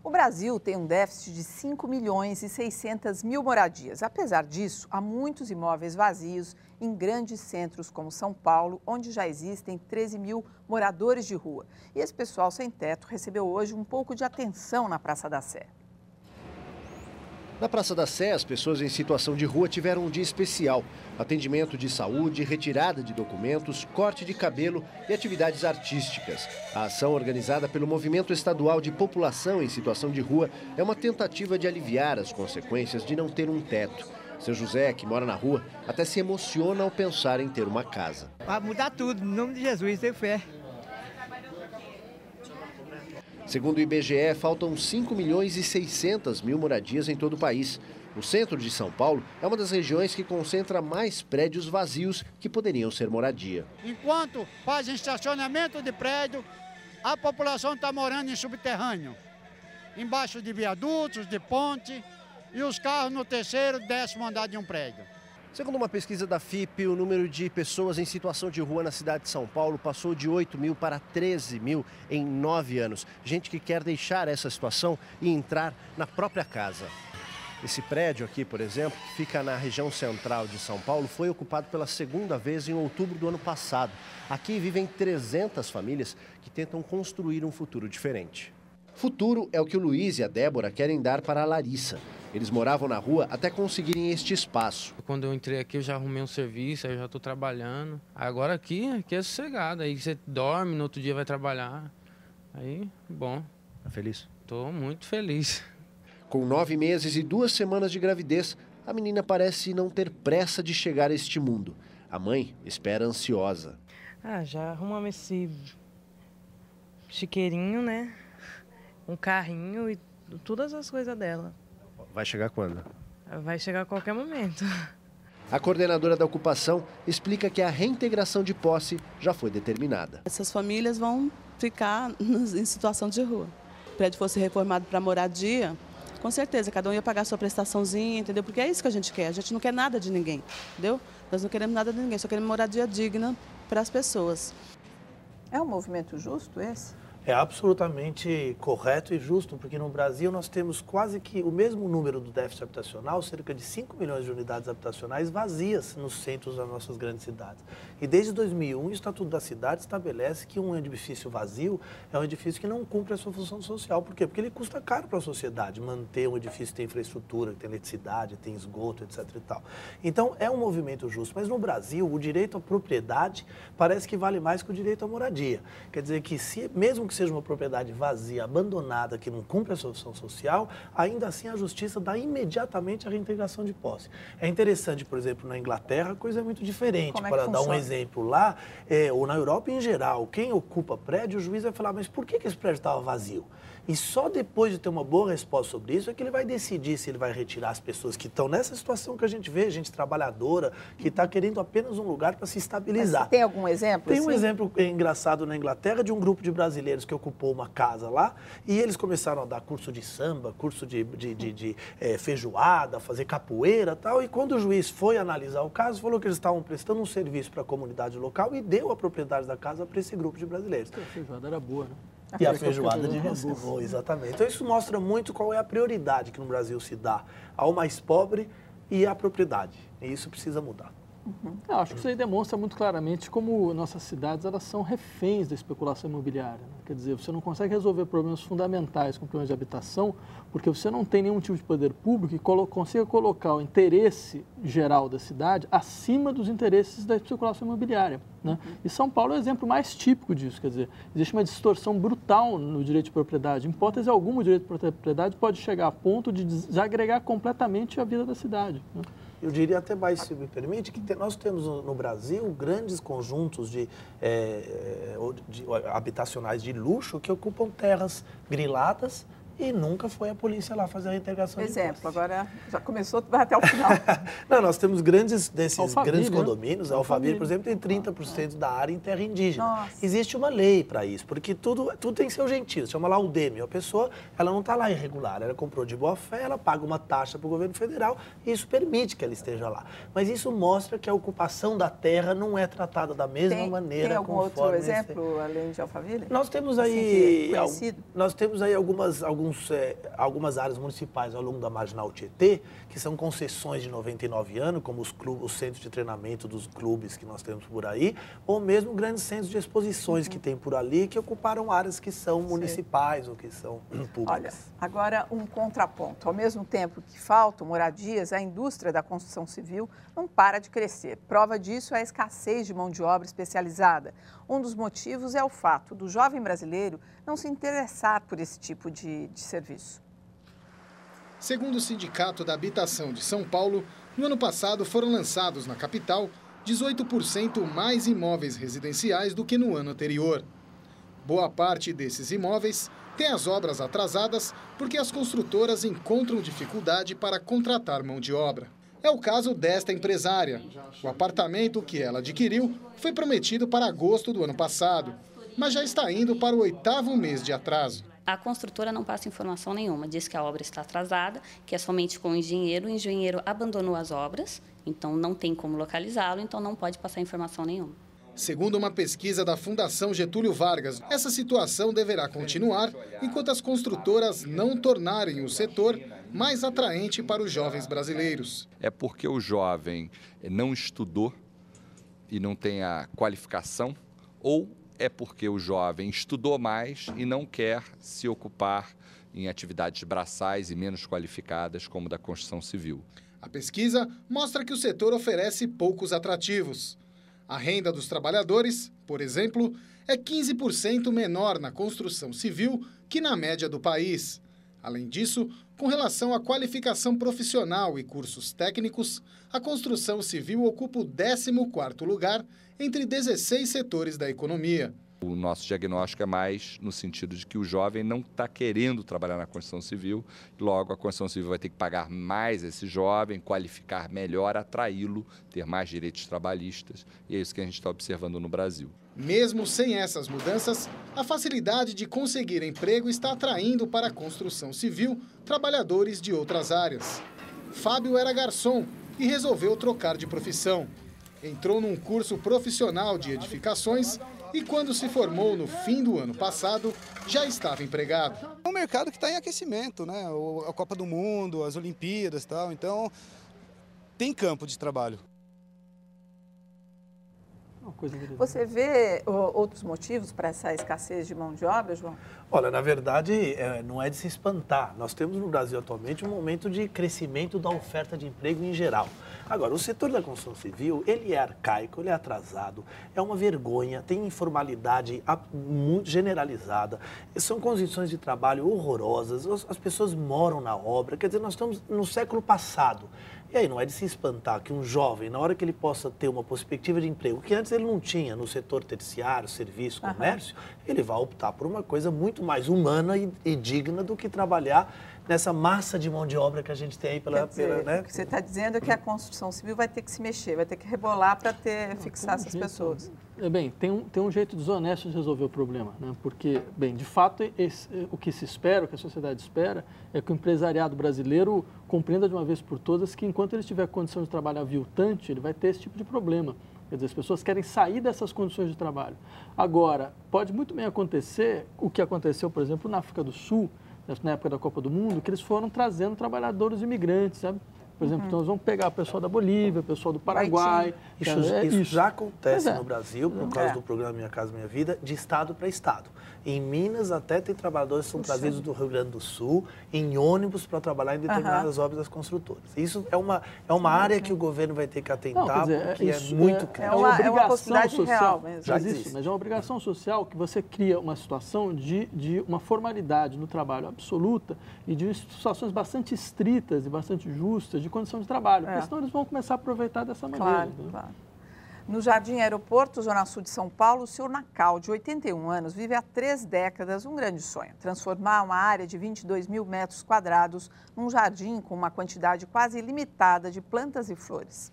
O Brasil tem um déficit de 5 milhões e 600 mil moradias. Apesar disso, há muitos imóveis vazios em grandes centros como São Paulo, onde já existem 13 mil moradores de rua. E esse pessoal sem teto recebeu hoje um pouco de atenção na Praça da Sé. Na Praça da Sé, as pessoas em situação de rua tiveram um dia especial. Atendimento de saúde, retirada de documentos, corte de cabelo e atividades artísticas. A ação organizada pelo Movimento Estadual de População em Situação de Rua é uma tentativa de aliviar as consequências de não ter um teto. Seu José, que mora na rua, até se emociona ao pensar em ter uma casa. Vai mudar tudo, em nome de Jesus, tenho fé. Segundo o IBGE, faltam 5 milhões e 600 mil moradias em todo o país. O centro de São Paulo é uma das regiões que concentra mais prédios vazios que poderiam ser moradia. Enquanto fazem estacionamento de prédio, a população está morando em subterrâneo, embaixo de viadutos, de ponte, e os carros no terceiro, 10º andar de um prédio. Segundo uma pesquisa da FIPE, o número de pessoas em situação de rua na cidade de São Paulo passou de 8 mil para 13 mil em 9 anos. Gente que quer deixar essa situação e entrar na própria casa. Esse prédio aqui, por exemplo, que fica na região central de São Paulo, foi ocupado pela segunda vez em outubro do ano passado. Aqui vivem 300 famílias que tentam construir um futuro diferente. Futuro é o que o Luiz e a Débora querem dar para a Larissa. Eles moravam na rua até conseguirem este espaço. Quando eu entrei aqui, eu já arrumei um serviço, aí eu já estou trabalhando. Agora aqui é sossegado, aí você dorme, no outro dia vai trabalhar. Aí, bom. Tá feliz? Estou muito feliz. Com 9 meses e 2 semanas de gravidez, a menina parece não ter pressa de chegar a este mundo. A mãe espera ansiosa. Já arrumamos esse chiqueirinho, né? Um carrinho e todas as coisas dela. Vai chegar quando? Vai chegar a qualquer momento. A coordenadora da ocupação explica que a reintegração de posse já foi determinada. Essas famílias vão ficar em situação de rua. Se o prédio fosse reformado para moradia, com certeza, cada um ia pagar a sua prestaçãozinha, entendeu? Porque é isso que a gente quer. A gente não quer nada de ninguém, entendeu? Nós não queremos nada de ninguém, só queremos moradia digna para as pessoas. É um movimento justo esse? É absolutamente correto e justo, porque no Brasil nós temos quase que o mesmo número do déficit habitacional, cerca de 5 milhões de unidades habitacionais vazias nos centros das nossas grandes cidades. E desde 2001, o Estatuto da Cidade estabelece que um edifício vazio é um edifício que não cumpre a sua função social. Por quê? Porque ele custa caro para a sociedade manter um edifício que tem infraestrutura, que tem eletricidade, tem esgoto, etc. e tal. Então, é um movimento justo. Mas no Brasil, o direito à propriedade parece que vale mais que o direito à moradia. Quer dizer que, mesmo que seja uma propriedade vazia, abandonada, que não cumpre a sua função social, ainda assim a justiça dá imediatamente a reintegração de posse. É interessante, por exemplo, na Inglaterra, a coisa é muito diferente. Para dar um exemplo lá, ou na Europa em geral, quem ocupa prédio, o juiz vai falar, mas por que esse prédio estava vazio? E só depois de ter uma boa resposta sobre isso é que ele vai decidir se ele vai retirar as pessoas que estão nessa situação que a gente vê, gente trabalhadora, que está querendo apenas um lugar para se estabilizar. Mas tem algum exemplo? Tem um exemplo engraçado na Inglaterra de um grupo de brasileiros que ocupou uma casa lá e eles começaram a dar curso de samba, curso de feijoada, fazer capoeira e tal. E quando o juiz foi analisar o caso, falou que eles estavam prestando um serviço para a comunidade local e deu a propriedade da casa para esse grupo de brasileiros. A feijoada era boa, né? E a feijoada devia ser boa, exatamente. Então isso mostra muito qual é a prioridade que no Brasil se dá ao mais pobre e à propriedade. E isso precisa mudar. Eu acho que isso aí demonstra muito claramente como nossas cidades elas são reféns da especulação imobiliária. Né? Quer dizer, você não consegue resolver problemas fundamentais com problemas de habitação porque você não tem nenhum tipo de poder público que consiga colocar o interesse geral da cidade acima dos interesses da especulação imobiliária. Né? E São Paulo é o exemplo mais típico disso. Quer dizer, existe uma distorção brutal no direito de propriedade. Em hipótese alguma, o direito de propriedade pode chegar a ponto de desagregar completamente a vida da cidade. Né? Eu diria até mais, se me permite, que nós temos no Brasil grandes conjuntos de habitacionais de luxo que ocupam terras griladas e nunca foi a polícia lá fazer a integração. Exemplo, agora já começou, vai até o final. Não, nós temos grandes grandes condomínios. Né? A Alphaville, por exemplo, tem 30% da área em terra indígena. Nossa. Existe uma lei para isso, porque tudo tem seu gentil, se chama lá UDEME. A pessoa, ela não está lá irregular, ela comprou de boa fé, ela paga uma taxa para o governo federal e isso permite que ela esteja lá. Mas isso mostra que a ocupação da terra não é tratada da mesma maneira. Tem algum outro exemplo, além de Alphaville? Nós temos aí, conhecido? nós temos aí alguns algumas áreas municipais ao longo da Marginal Tietê, que são concessões de 99 anos, como os centros de treinamento dos clubes que nós temos por aí, ou mesmo grandes centros de exposições que tem por ali, que ocuparam áreas que são municipais ou que são públicas. Olha, agora um contraponto. Ao mesmo tempo que faltam moradias, a indústria da construção civil não para de crescer. Prova disso é a escassez de mão de obra especializada. Um dos motivos é o fato do jovem brasileiro não se interessar por esse tipo de serviço. Segundo o Sindicato da Habitação de São Paulo, no ano passado foram lançados na capital 18% mais imóveis residenciais do que no ano anterior. Boa parte desses imóveis tem as obras atrasadas porque as construtoras encontram dificuldade para contratar mão de obra. É o caso desta empresária. O apartamento que ela adquiriu foi prometido para agosto do ano passado, mas já está indo para o 8º mês de atraso. A construtora não passa informação nenhuma, diz que a obra está atrasada, que é somente com o engenheiro abandonou as obras, então não tem como localizá-lo, então não pode passar informação nenhuma. Segundo uma pesquisa da Fundação Getúlio Vargas, essa situação deverá continuar enquanto as construtoras não tornarem o setor mais atraente para os jovens brasileiros. É porque o jovem não estudou e não tem a qualificação, ou é porque o jovem estudou mais e não quer se ocupar em atividades braçais e menos qualificadas, como da construção civil. A pesquisa mostra que o setor oferece poucos atrativos. A renda dos trabalhadores, por exemplo, é 15% menor na construção civil que na média do país. Além disso, com relação à qualificação profissional e cursos técnicos, a construção civil ocupa o 14º lugar entre 16 setores da economia. O nosso diagnóstico é mais no sentido de que o jovem não está querendo trabalhar na construção civil, logo a construção civil vai ter que pagar mais esse jovem, qualificar melhor, atraí-lo, ter mais direitos trabalhistas, e é isso que a gente está observando no Brasil. Mesmo sem essas mudanças, a facilidade de conseguir emprego está atraindo para a construção civil trabalhadores de outras áreas. Fábio era garçom e resolveu trocar de profissão. Entrou num curso profissional de edificações e quando se formou no fim do ano passado, já estava empregado. É um mercado que está em aquecimento, né? A Copa do Mundo, as Olimpíadas e tal, então tem campo de trabalho. Você vê outros motivos para essa escassez de mão de obra, João? Olha, na verdade, não é de se espantar. Nós temos no Brasil atualmente um momento de crescimento da oferta de emprego em geral. Agora, o setor da construção civil, ele é arcaico, ele é atrasado, é uma vergonha, tem informalidade muito generalizada, são condições de trabalho horrorosas, as pessoas moram na obra, quer dizer, nós estamos no século passado. E aí não é de se espantar que um jovem, na hora que ele possa ter uma perspectiva de emprego, que antes ele não tinha no setor terciário, serviço, comércio, ele vai optar por uma coisa muito mais humana e digna do que trabalhar nessa massa de mão de obra que a gente tem aí pela... O que você está dizendo é que a construção civil vai ter que se mexer, vai ter que rebolar para fixar essas pessoas. Bem, tem um jeito desonesto de resolver o problema, né? Porque, bem, de fato, o que se espera, o que a sociedade espera, é que o empresariado brasileiro compreenda de uma vez por todas que enquanto ele tiver condição de trabalho aviltante, ele vai ter esse tipo de problema. Quer dizer, as pessoas querem sair dessas condições de trabalho. Agora, pode muito bem acontecer o que aconteceu, por exemplo, na África do Sul, na época da Copa do Mundo, que eles foram trazendo trabalhadores imigrantes, sabe? Por exemplo, então nós vamos pegar o pessoal da Bolívia, o pessoal do Paraguai. Isso já acontece no Brasil, por causa do programa Minha Casa Minha Vida, de estado para estado. Em Minas até tem trabalhadores que são trazidos do Rio Grande do Sul em ônibus para trabalhar em determinadas obras das construtoras. Isso é uma área que o governo vai ter que atentar, porque é muito crítico. É uma possibilidade social, real mesmo. Já existe, mas é uma obrigação social que você cria uma situação de uma formalidade no trabalho absoluta e de situações bastante estritas e bastante justas de condição de trabalho, porque senão eles vão começar a aproveitar dessa maneira. Claro. No Jardim Aeroporto, Zona Sul de São Paulo, o senhor Nacal, de 81 anos, vive há 3 décadas um grande sonho: transformar uma área de 22 mil metros quadrados num jardim com uma quantidade quase ilimitada de plantas e flores.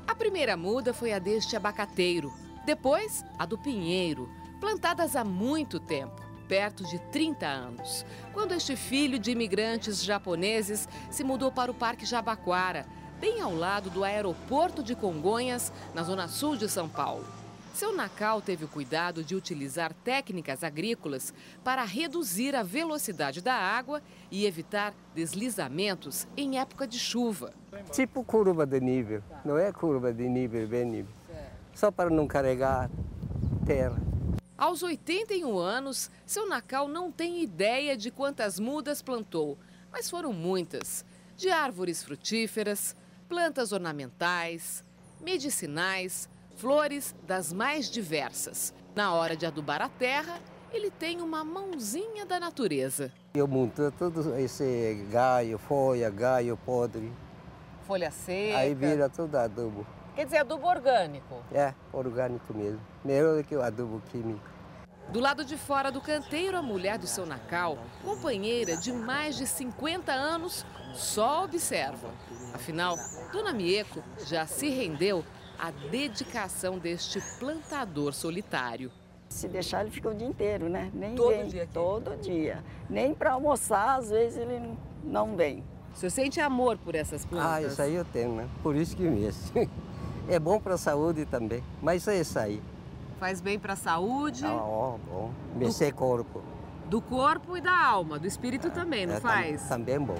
A primeira muda foi a deste abacateiro, depois a do pinheiro, plantadas há muito tempo, perto de 30 anos, quando este filho de imigrantes japoneses se mudou para o Parque Jabaquara, bem ao lado do aeroporto de Congonhas, na zona sul de São Paulo. Seu Nacal teve o cuidado de utilizar técnicas agrícolas para reduzir a velocidade da água e evitar deslizamentos em época de chuva. Tipo curva de nível, não é curva de nível, bem nível. Só para não carregar terra. Aos 81 anos, seu Nacal não tem ideia de quantas mudas plantou, mas foram muitas. De árvores frutíferas, plantas ornamentais, medicinais, flores das mais diversas. Na hora de adubar a terra, ele tem uma mãozinha da natureza. Eu monto todo esse galho, folha, galho podre. Folha seca. Aí vira tudo adubo. Quer dizer, adubo orgânico? É, orgânico mesmo. Melhor do que o adubo químico. Do lado de fora do canteiro, a mulher do seu Nacal, companheira de mais de 50 anos, só observa. Afinal, Dona Mieco já se rendeu à dedicação deste plantador solitário. Se deixar, ele fica o dia inteiro, né? Nem Todo vem, dia aqui? todo dia. Nem para almoçar, às vezes, ele não vem. O senhor sente amor por essas plantas? Ah, isso aí eu tenho, né? Por isso que mesmo. É bom para a saúde também, mas é isso aí. Faz bem para a saúde? Ó, bom. Mexer corpo. Do corpo e da alma, do espírito também, não faz? Também é bom.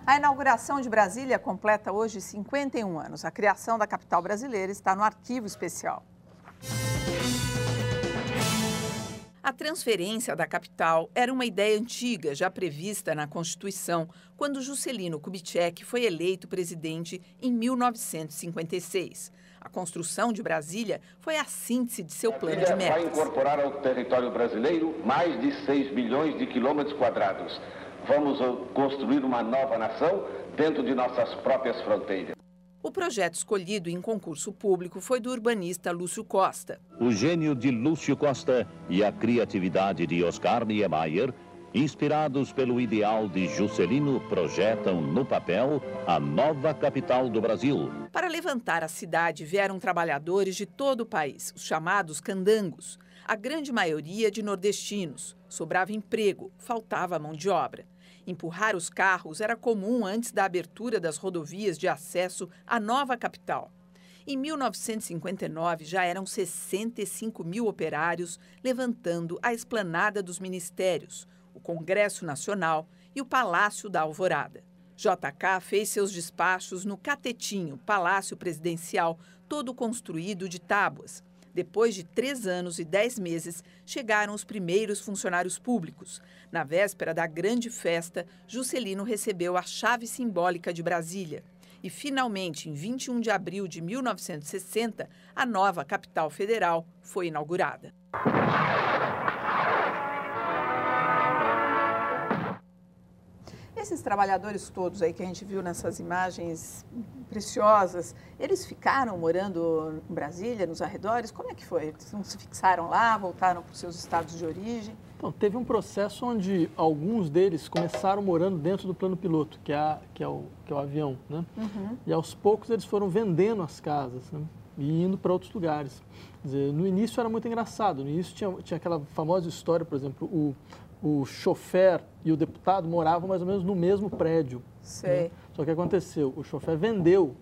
A inauguração de Brasília completa hoje 51 anos. A criação da capital brasileira está no arquivo especial. A transferência da capital era uma ideia antiga, já prevista na Constituição, quando Juscelino Kubitschek foi eleito presidente em 1956. A construção de Brasília foi a síntese de seu plano de metas. Vai incorporar ao território brasileiro mais de 6 milhões de quilômetros quadrados. Vamos construir uma nova nação dentro de nossas próprias fronteiras. O projeto escolhido em concurso público foi do urbanista Lúcio Costa. O gênio de Lúcio Costa e a criatividade de Oscar Niemeyer, inspirados pelo ideal de Juscelino, projetam no papel a nova capital do Brasil. Para levantar a cidade vieram trabalhadores de todo o país, os chamados candangos. A grande maioria de nordestinos. Sobrava emprego, faltava mão de obra. Empurrar os carros era comum antes da abertura das rodovias de acesso à nova capital. Em 1959, já eram 65 mil operários levantando a esplanada dos ministérios, o Congresso Nacional e o Palácio da Alvorada. JK fez seus despachos no Catetinho, Palácio Presidencial, todo construído de tábuas. Depois de 3 anos e 10 meses, chegaram os primeiros funcionários públicos. Na véspera da grande festa, Juscelino recebeu a chave simbólica de Brasília. E, finalmente, em 21 de abril de 1960, a nova capital federal foi inaugurada. Esses trabalhadores todos aí que a gente viu nessas imagens preciosas, eles ficaram morando em Brasília, nos arredores? Como é que foi? Eles não se fixaram lá, voltaram para os seus estados de origem? Então, teve um processo onde alguns deles começaram morando dentro do plano piloto, que é o avião, né? Uhum. E aos poucos eles foram vendendo as casas, né? E indo para outros lugares. Quer dizer, no início era muito engraçado, no início tinha aquela famosa história, por exemplo, o chofer e o deputado moravam mais ou menos no mesmo prédio. Sei. Né? Só que aconteceu, o chofer vendeu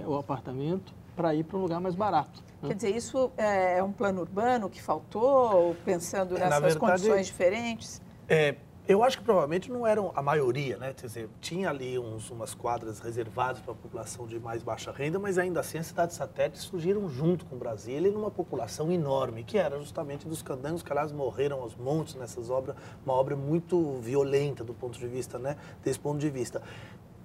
o apartamento para ir para um lugar mais barato. Né? Quer dizer, isso é um plano urbano que faltou, pensando nessas condições diferentes? Eu acho que provavelmente não eram a maioria, né? Quer dizer, tinha ali umas quadras reservadas para a população de mais baixa renda, mas ainda assim as cidades satélites surgiram junto com Brasília e numa população enorme, que era justamente dos candangos, que aliás morreram aos montes nessas obras, uma obra muito violenta do ponto de vista, né? Desse ponto de vista.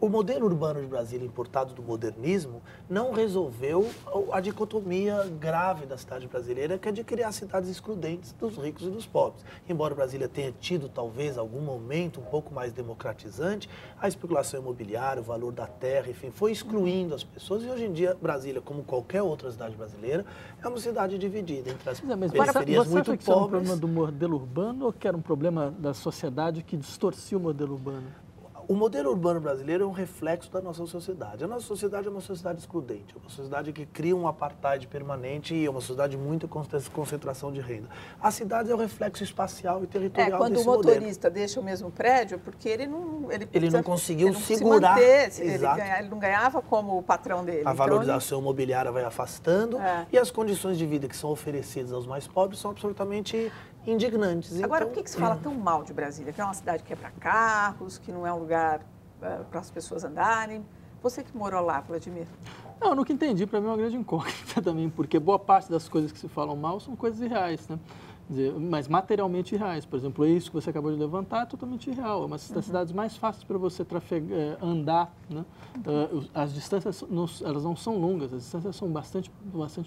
O modelo urbano de Brasília, importado do modernismo, não resolveu a dicotomia grave da cidade brasileira, que é de criar cidades excludentes dos ricos e dos pobres. Embora Brasília tenha tido, talvez, algum momento um pouco mais democratizante, a especulação imobiliária, o valor da terra, enfim, foi excluindo as pessoas. E hoje em dia, Brasília, como qualquer outra cidade brasileira, é uma cidade dividida entre as periferias muito pobres. Você acha que isso é um problema do modelo urbano ou que era um problema da sociedade que distorcia o modelo urbano? O modelo urbano brasileiro é um reflexo da nossa sociedade. A nossa sociedade é uma sociedade excludente, é uma sociedade que cria um apartheid permanente e é uma sociedade de muita concentração de renda. A cidade é o reflexo espacial e territorial quando desse o motorista modelo. deixa o mesmo prédio, porque ele não conseguiu segurar. Ele não ganhava como o patrão dele. A valorização imobiliária vai afastando e as condições de vida que são oferecidas aos mais pobres são absolutamente indignantes. Agora, então, por que se fala tão mal de Brasília? Que é uma cidade que é para carros, que não é um lugar para as pessoas andarem. Você que morou lá, Vladimir? Não, eu nunca entendi, para mim é uma grande incógnita também, porque boa parte das coisas que se falam mal são coisas irreais, né? Quer dizer, mas materialmente irreais. Por exemplo, isso que você acabou de levantar é totalmente irreal. É uma das cidades mais fáceis para você andar, né? As distâncias elas não são longas, as distâncias são bastante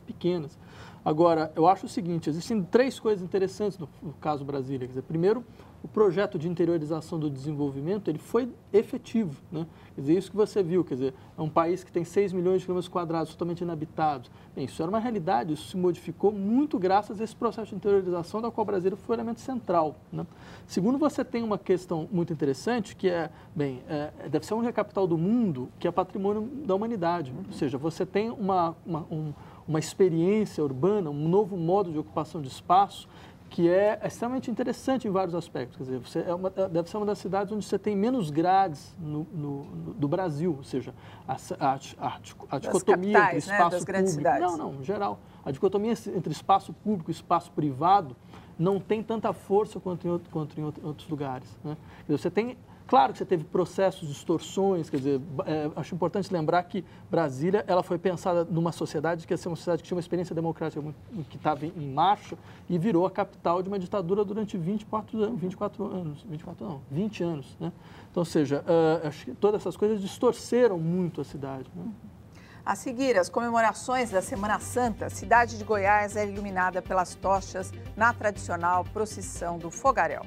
pequenas. Agora, eu acho o seguinte, existem 3 coisas interessantes no caso Brasília. Quer dizer, primeiro, o projeto de interiorização do desenvolvimento ele foi efetivo, né? Quer dizer, isso que você viu, quer dizer, é um país que tem 6 milhões de quilômetros quadrados totalmente inabitados. Bem, isso era uma realidade, isso se modificou muito graças a esse processo de interiorização da qual Brasília foi um elemento central, né? Segundo, você tem uma questão muito interessante que deve ser a capital do mundo que é patrimônio da humanidade. Ou seja, você tem uma experiência urbana, um novo modo de ocupação de espaço que é extremamente interessante em vários aspectos. Quer dizer, deve ser uma das cidades onde você tem menos grades do Brasil, ou seja, a dicotomia entre espaço público... Não, em geral. A dicotomia entre espaço público e espaço privado não tem tanta força quanto em outros lugares, né? Quer dizer, você tem... Claro que você teve processos de distorções, quer dizer, acho importante lembrar que Brasília ela foi pensada numa sociedade que ia ser uma sociedade que tinha uma experiência democrática que estava em marcha e virou a capital de uma ditadura durante 20 anos, né? Então, ou seja, acho que todas essas coisas distorceram muito a cidade, né? A seguir, as comemorações da Semana Santa, a cidade de Goiás é iluminada pelas tochas na tradicional procissão do Fogaréu.